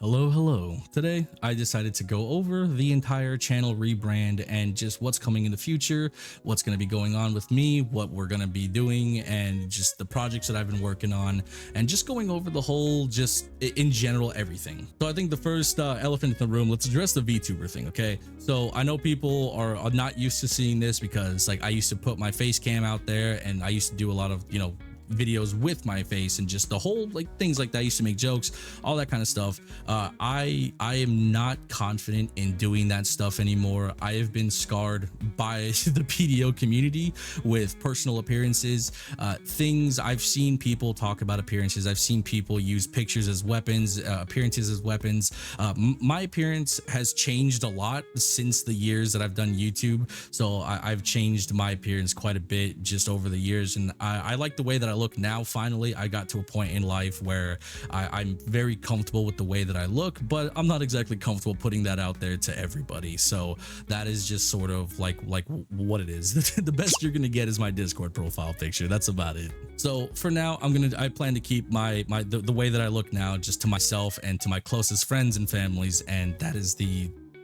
Hello, hello. Today, I decided to go over the entire channel rebrand and just what's coming in the future, what's going to be going on with me, what we're going to be doing, and just the projects that I've been working on, and just going over the whole, just in general, everything. So I think the first elephant in the room, let's address the VTuber thing, okay? So I know people are not used to seeing this because like I used to put my face cam out there and I used to do a lot of, videos with my face and just the whole like things like that. I used to make jokes, all that kind of stuff. I am not confident in doing that stuff anymore. I have been scarred by the PDO community with personal appearances, things I've seen people talk about appearances. I've seen people use pictures as weapons, appearances as weapons. My appearance has changed a lot since the years that I've done YouTube. So I've changed my appearance quite a bit just over the years, and I like the way that I look now. Finally, I got to a point in life where I'm very comfortable with the way that I look, but I'm not exactly comfortable putting that out there to everybody. So that is just sort of like what it is. The best you're gonna get is my Discord profile picture. That's about it. So for now, I plan to keep the way that I look now just to myself and to my closest friends and families, and that is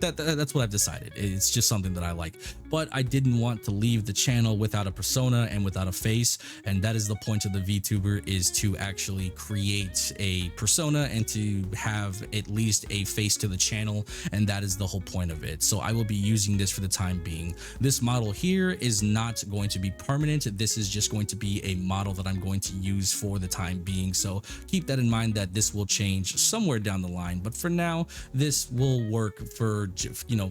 that's what I've decided. It's just something that I like, but I didn't want to leave the channel without a persona and without a face, and that is the point of the VTuber, is to actually create a persona and to have at least a face to the channel, and that is the whole point of it. So I will be using this for the time being. This model here is not going to be permanent. This is just going to be a model that I'm going to use for the time being, so keep that in mind that this will change somewhere down the line, but for now this will work for, it'll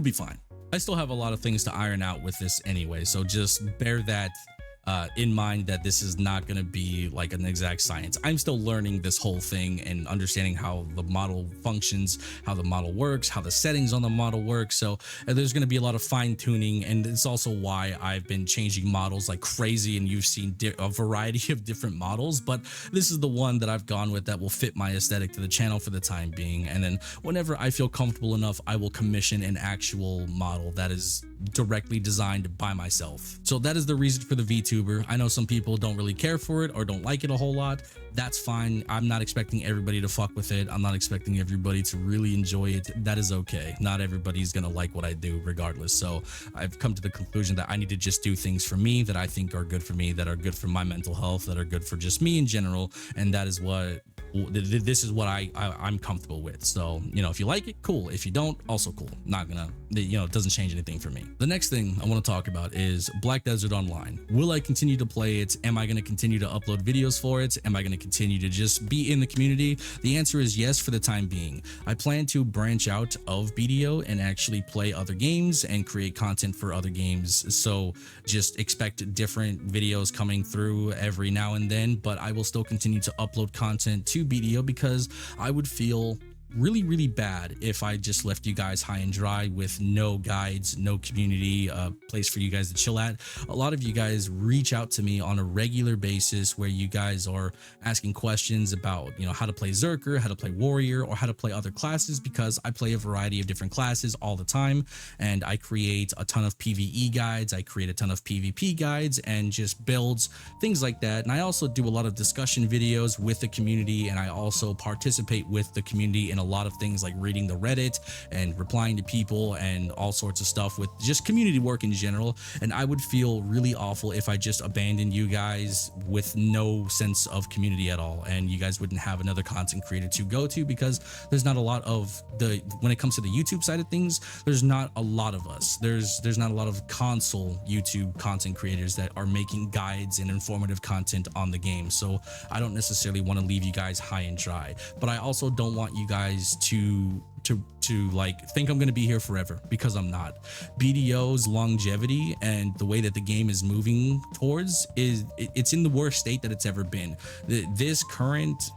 be fine. I still have a lot of things to iron out with this anyway, so just bear that in mind, that this is not going to be like an exact science. I'm still learning this whole thing and understanding how the model functions, how the model works, how the settings on the model work. So there's going to be a lot of fine tuning, and it's also why I've been changing models like crazy, and you've seen a variety of different models, but this is the one that I've gone with that will fit my aesthetic to the channel for the time being. And then whenever I feel comfortable enough, I will commission an actual model that is directly designed by myself. So that is the reason for the VTuber. I know some people don't really care for it or don't like it a whole lot. That's fine. I'm not expecting everybody to fuck with it. I'm not expecting everybody to really enjoy it. That is okay. Not everybody's gonna like what I do regardless. So I've come to the conclusion that I need to just do things for me that I think are good for me, that are good for my mental health, that are good for just me in general, and that is what I'm comfortable with. So if you like it, cool. If you don't, also cool. Not gonna, it doesn't change anything for me. The next thing I want to talk about is Black Desert Online. Will I continue to play it? Am I going to continue to upload videos for it? Am I going to continue to just be in the community? The answer is yes, for the time being. I plan to branch out of BDO and actually play other games and create content for other games. So just expect different videos coming through every now and then, but I will still continue to upload content to BDO because I would feel really bad if I just left you guys high and dry with no guides, no community, place for you guys to chill at. A lot of you guys reach out to me on a regular basis where you guys are asking questions about how to play Zerker, how to play Warrior, or how to play other classes, because I play a variety of different classes all the time, and I create a ton of PvE guides, I create a ton of PvP guides and just builds, things like that. And I also do a lot of discussion videos with the community, and I also participate with the community in a lot of things like reading the Reddit and replying to people and all sorts of stuff with just community work in general. And I would feel really awful if I just abandoned you guys with no sense of community at all, and you guys wouldn't have another content creator to go to, because there's not a lot of when it comes to the YouTube side of things, there's not a lot of us. There's not a lot of console YouTube content creators that are making guides and informative content on the game. So I don't necessarily want to leave you guys high and dry, but I also don't want you guys to like think I'm going to be here forever, because I'm not. BDO's longevity and the way that the game is moving towards it's in the worst state that it's ever been. This current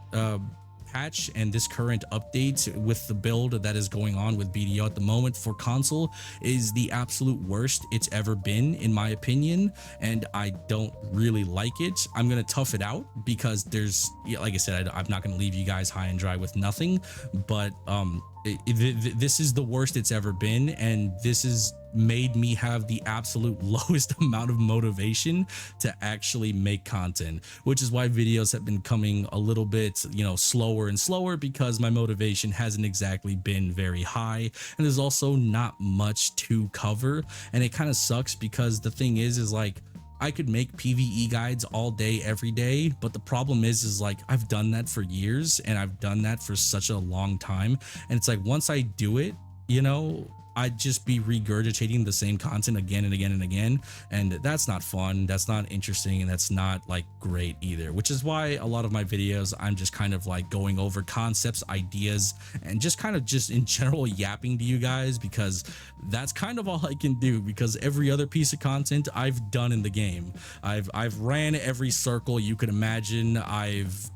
patch and this current update with the build that is going on with BDO at the moment for console is the absolute worst it's ever been, in my opinion, and I don't really like it. I'm gonna tough it out because there's, like I said, I'm not gonna leave you guys high and dry with nothing, but this is the worst it's ever been, and this is made me have the absolute lowest amount of motivation to actually make content, which is why videos have been coming a little bit, slower and slower, because my motivation hasn't exactly been very high, and there's also not much to cover. And it kind of sucks, because the thing is like, I could make PvE guides all day, every day, but the problem is like, I've done that for years, and I've done that for such a long time. And it's like, once I do it, I'd just be regurgitating the same content again and again and again. And that's not fun. That's not interesting. And that's not like great either, which is why a lot of my videos, I'm just kind of like going over concepts, ideas, and just kind of just in general yapping to you guys, because that's kind of all I can do, because every other piece of content I've done in the game. I've ran every circle you could imagine. I've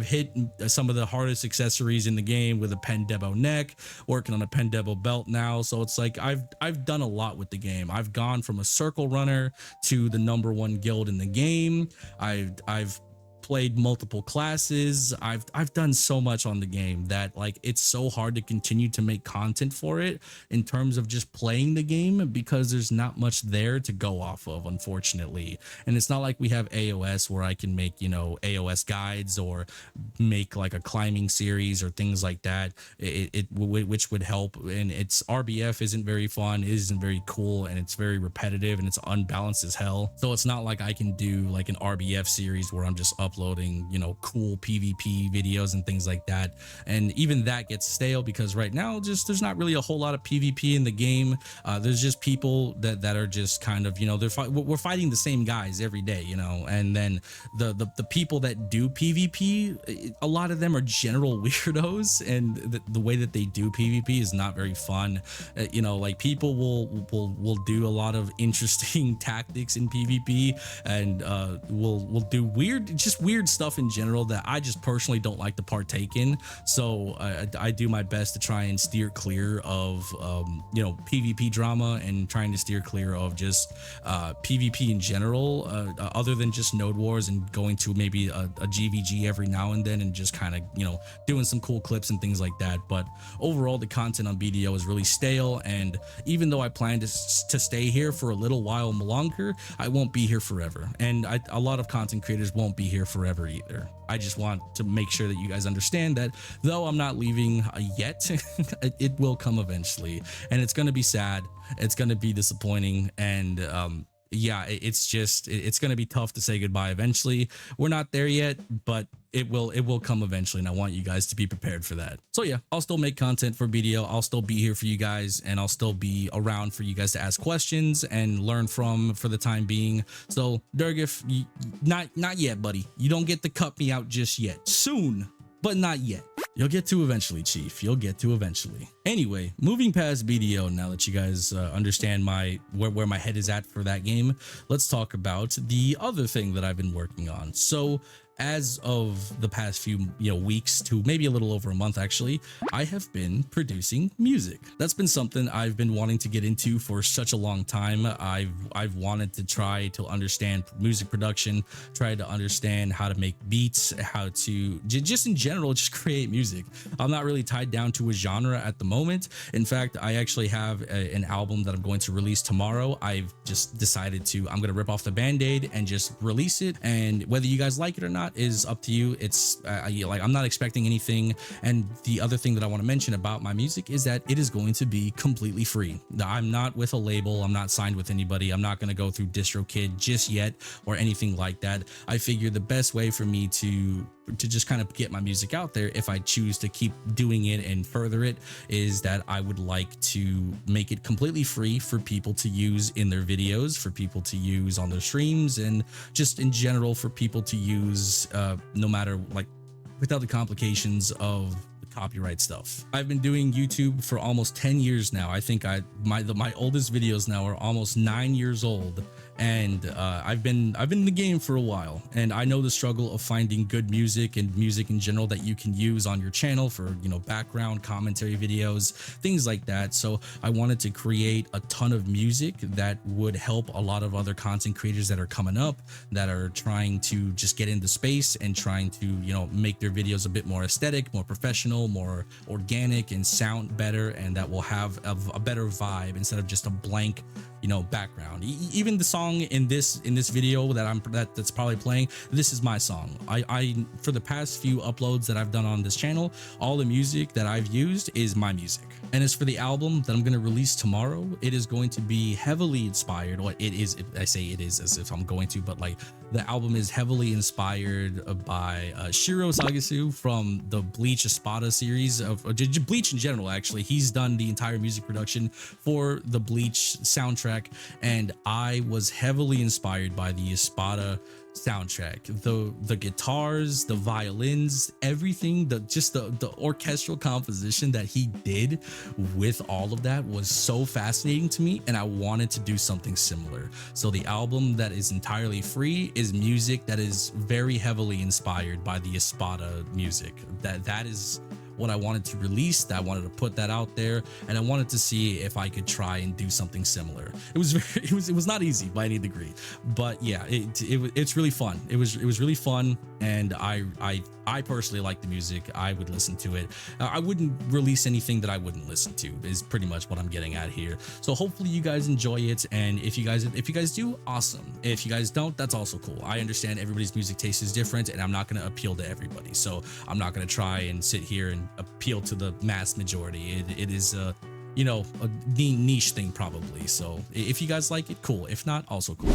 hit some of the hardest accessories in the game with a Pendebo neck, working on a Pendebo belt now. So it's like, I've done a lot with the game. I've gone from a circle runner to the #1 guild in the game. I've played multiple classes. I've done so much on the game that like, it's so hard to continue to make content for it in terms of just playing the game, because there's not much there to go off of, unfortunately. And it's not like we have AOS where I can make, AOS guides, or make like a climbing series or things like that, which would help. And it's RBF isn't very fun, it isn't very cool, and it's very repetitive, and it's unbalanced as hell. So it's not like I can do like an RBF series where I'm just uploading, cool PvP videos and things like that. And even that gets stale, because right now there's not really a whole lot of PvP in the game. There's just people that are just kind of, we're fighting the same guys every day, and then the people that do PvP, a lot of them are general weirdos, and the way that they do PvP is not very fun. Like, people will do a lot of interesting tactics in PvP, and will do weird stuff in general that I just personally don't like to partake in. So I do my best to try and steer clear of PvP drama, and trying to steer clear of just PvP in general, other than just Node Wars, and going to maybe a GVG every now and then, and just kind of doing some cool clips and things like that. But overall, the content on BDO is really stale, and even though I plan to stay here for a little while longer, I won't be here forever, and a lot of content creators won't be here forever either. I just want to make sure that you guys understand that though I'm not leaving yet, it will come eventually, and it's going to be sad, it's going to be disappointing, and yeah, it's going to be tough to say goodbye eventually. We're not there yet, but it will come eventually, and I want you guys to be prepared for that. So yeah, I'll still make content for BDO. I'll still be here for you guys, and I'll still be around for you guys to ask questions and learn from for the time being. So Durgif, not yet, buddy. You don't get to cut me out just yet. Soon, but not yet. You'll get to eventually, Chief. You'll get to eventually. Anyway, moving past BDO, now that you guys understand where my head is at for that game, let's talk about the other thing that I've been working on. So as of the past few weeks to maybe a little over a month, actually, I have been producing music. That's been something I've been wanting to get into for such a long time. I've wanted to try to understand music production, try to understand how to make beats, how to just in general just create music. I'm not really tied down to a genre at the moment. In fact, I actually have an album that I'm going to release tomorrow. I've just decided I'm going to rip off the band-aid and just release it, and whether you guys like it or not is up to you. It's like, I'm not expecting anything. And the other thing that I want to mention about my music is that it is going to be completely free. I'm not with a label, I'm not signed with anybody, I'm not going to go through DistroKid just yet or anything like that. I figure the best way for me to just kind of get my music out there, if I choose to keep doing it and further it, is that I would like to make it completely free for people to use in their videos, for people to use on their streams, and just in general for people to use no matter, like, without the complications of copyright stuff. I've been doing YouTube for almost 10 years now. I think my oldest videos now are almost 9 years old, and I've been in the game for a while, and I know the struggle of finding good music and music in general that you can use on your channel for background commentary videos, things like that. So I wanted to create a ton of music that would help a lot of other content creators that are coming up, that are trying to just get into space and trying to make their videos a bit more aesthetic, more professional, professional, more organic, and sound better, and that will have a better vibe instead of just a blank, you know, background. Even the song in this video that's probably playing, this is my song. I for the past few uploads that I've done on this channel, all the music that I've used is my music. And as for the album that I'm going to release tomorrow, it is going to be heavily inspired, or it is, I say it is as if I'm going to, but like the album is heavily inspired by Shiro Sagasu from the Bleach Espada series of Bleach in general. Actually, he's done the entire music production for the Bleach soundtrack, and I was heavily inspired by the Espada soundtrack. The guitars, the violins, everything, the orchestral composition that he did with all of that was so fascinating to me, and I wanted to do something similar. So the album that is entirely free is music that is very heavily inspired by the Espada music. That is what I wanted to release, that I wanted to put that out there, and I wanted to see if I could try and do something similar. It was not easy by any degree, but yeah, it's really fun. It was really fun, and I personally like the music. I would listen to it. I wouldn't release anything that I wouldn't listen to, is pretty much what I'm getting at here. So hopefully you guys enjoy it, and if you guys do, awesome. If you guys don't, that's also cool. I understand everybody's music taste is different, and I'm not going to appeal to everybody, so I'm not going to try and sit here and appeal to the mass majority. It is you know, a niche thing probably. So if you guys like it, cool. If not, also cool.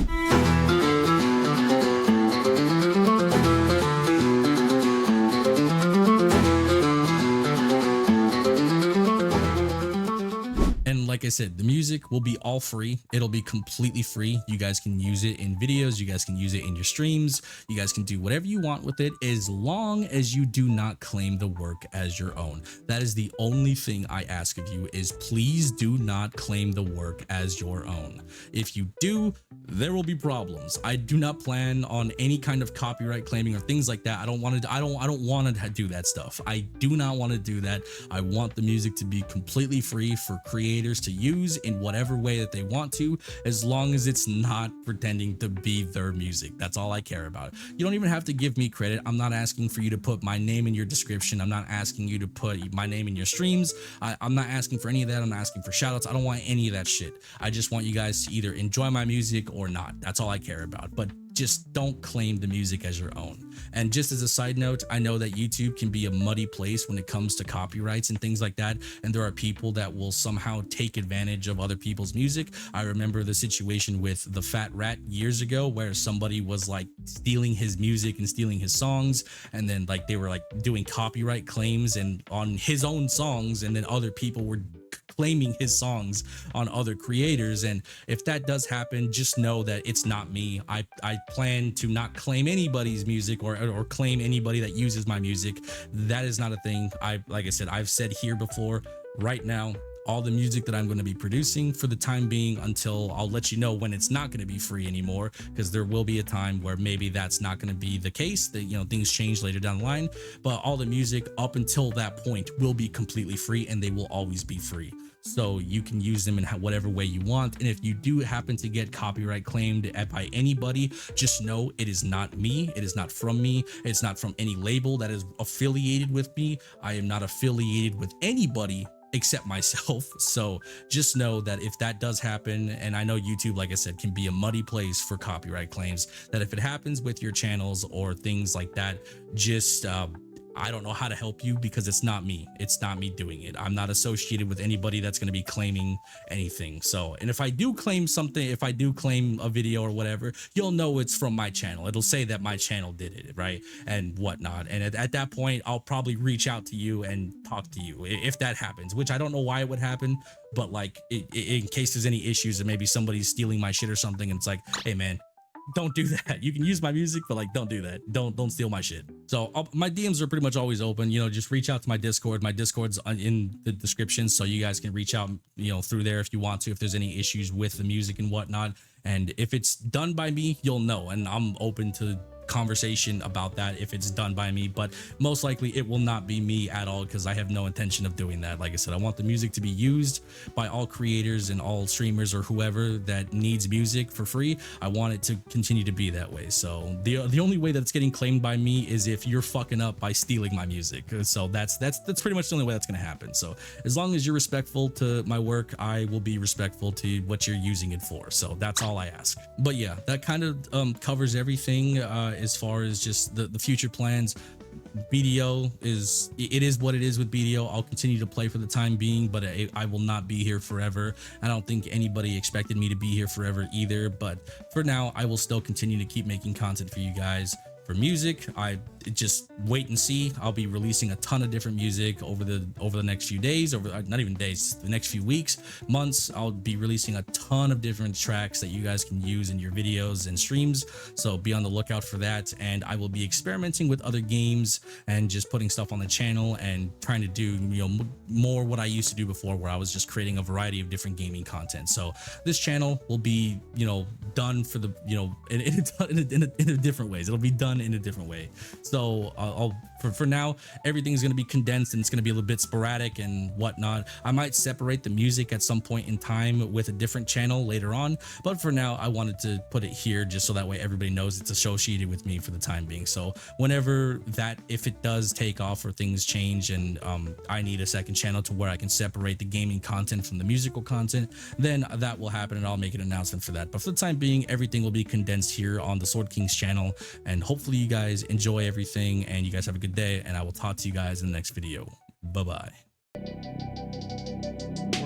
Like I said, the music will be all free. It'll be completely free. You guys can use it in videos. You guys can use it in your streams. You guys can do whatever you want with it, as long as you do not claim the work as your own. That is the only thing I ask of you, is please do not claim the work as your own. If you do, there will be problems. I do not plan on any kind of copyright claiming or things like that. I don't want to do that stuff. I do not want to do that. I want the music to be completely free for creators to use in whatever way that they want to, as long as it's not pretending to be their music. That's all I care about. You don't even have to give me credit. I'm not asking for you to put my name in your description. I'm not asking you to put my name in your streams. I'm not asking for any of that. I'm not asking for shoutouts. I don't want any of that shit. I just want you guys to either enjoy my music or not. That's all I care about. But just don't claim the music as your own. And just as a side note, I know that YouTube can be a muddy place when it comes to copyrights and things like that, and there are people that will somehow take advantage of other people's music. I remember the situation with the Fat Rat years ago, where somebody was like stealing his music and stealing his songs, and then like they were like doing copyright claims and on his own songs, and then other people were claiming his songs on other creators. And if that does happen, just know that it's not me. I plan to not claim anybody's music or claim anybody that uses my music. That is not a thing. Like I said, I've said here before, right now, all the music that I'm going to be producing for the time being, until I'll let you know when it's not going to be free anymore, because there will be a time where maybe that's not going to be the case, that, you know, things change later down the line. But all the music up until that point will be completely free, and they will always be free. So you can use them in whatever way you want. And if you do happen to get copyright claimed by anybody, just know it is not me. It is not from me. It's not from any label that is affiliated with me. I am not affiliated with anybody except myself. So just know that if that does happen, and I know YouTube, like I said, can be a muddy place for copyright claims, that if it happens with your channels or things like that, just I don't know how to help you, because it's not me. It's not me doing it. I'm not associated with anybody that's going to be claiming anything. So, and if I do claim something, if I do claim a video or whatever, you'll know it's from my channel. It'll say that my channel did it, right? And whatnot. And at that point, I'll probably reach out to you and talk to you if that happens, which I don't know why it would happen, but like in case there's any issues and maybe somebody's stealing my shit or something, and it's like, hey man, don't do that. You can use my music, but like, don't do that. Don't steal my shit. So my DMs are pretty much always open. You know, just reach out to my Discord. My Discord's in the description, so you guys can reach out, you know, through there if you want to, if there's any issues with the music and whatnot. And if it's done by me, you'll know. And I'm open to conversation about that if it's done by me, but most likely it will not be me at all, because I have no intention of doing that. Like I said, I want the music to be used by all creators and all streamers or whoever that needs music for free. I want it to continue to be that way. So the only way that it's getting claimed by me is if you're fucking up by stealing my music. So that's pretty much the only way that's going to happen. So as long as you're respectful to my work, I will be respectful to what you're using it for. So that's all I ask. But yeah, that kind of covers everything as far as just the future plans. BDO is what it is with BDO. I'll continue to play for the time being, but I will not be here forever. I don't think anybody expected me to be here forever either, but for now I will still continue to keep making content for you guys. For music, I just wait and see. I'll be releasing a ton of different music over the next few days, not even days, the next few weeks, months. I'll be releasing a ton of different tracks that you guys can use in your videos and streams, so be on the lookout for that. And I will be experimenting with other games and just putting stuff on the channel and trying to do, you know, more what I used to do before, where I was just creating a variety of different gaming content. So this channel will be, you know, done for the, you know, in a different ways. It'll be done in a different way. So for now, everything's going to be condensed and it's going to be a little bit sporadic and whatnot. I might separate the music at some point in time with a different channel later on, but for now I wanted to put it here just so that way everybody knows it's associated with me for the time being. So whenever if it does take off or things change and I need a second channel to where I can separate the gaming content from the musical content, then that will happen and I'll make an announcement for that. But for the time being, everything will be condensed here on the Sword Kings channel, and hopefully you guys enjoy everything and you guys have a good day, and I will talk to you guys in the next video. Bye bye.